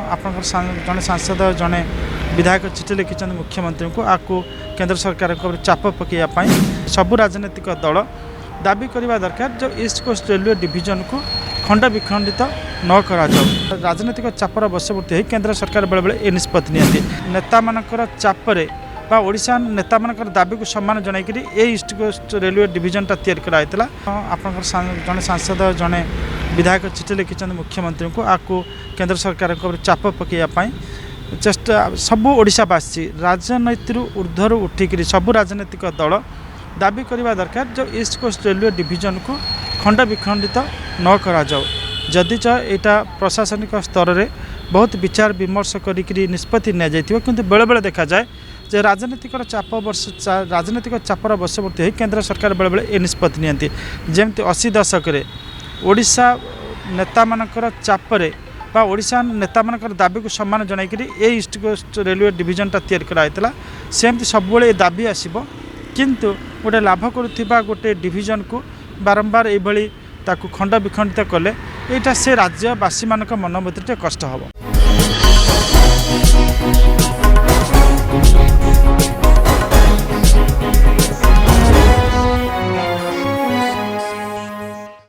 आपनकर जड़े सांसद जड़े विधायक चिठी लिखिं मुख्यमंत्री को आपको केंद्र सरकार चाप पकड़ापी सबू राजनीतिक दल दाबी करने दरकार जो ईस्ट कोस्ट रेलवे डिविजन को खंड विखंडित न करा जाऊ। राजनीतिक चापर बशवर्ती हो केंद्र सरकार बेले बेले ए निष्पत्ति नियंती नेता मानकर चापरे बा ओडिशा नेता मानकर दाबी को सम्मान जनाई ईस्ट कोस्ट रेलवे डिविजन तैयारी कराइला। आपनकर जड़े सांसद जड़े विधायक चिठी लिखिं मुख्यमंत्री को आपको केंद्र सरकार चाप पकड़ापी चेष्टा सबू ओडिशावासी राजनीति ऊर्ध्वर उठिक सबू राजनीतिक दल दाबी करने दरकार जो ईस्ट कोस्ट रेलवे डिविजन को खंड विखंडित न करा जाऊ। जदि यहाँ प्रशासनिक स्तर में बहुत विचार विमर्श करी निष्पत्ति नि बेले बेले देखा जाए जे राजनीतिक राजनीतिक चापर बशवर्ती हो केंद्र सरकार बेले बेले ए निष्पत्ति नियंती जेमती 80 दशक ओडिशा नेता मानकर चापरे बा ओडिशा नेता मानकर दाबी को सम्मान जनाई ईस्ट कोस्ट रेलवे डिविजन तैयारी कराइला सेमती सब दाबी आसब किंतु गोटे लाभ करुवा गोटे डिविजन को बारंबार ये खंड विखंडित कले यहाँ से राज्यवासी मान मन भर कष्ट हम।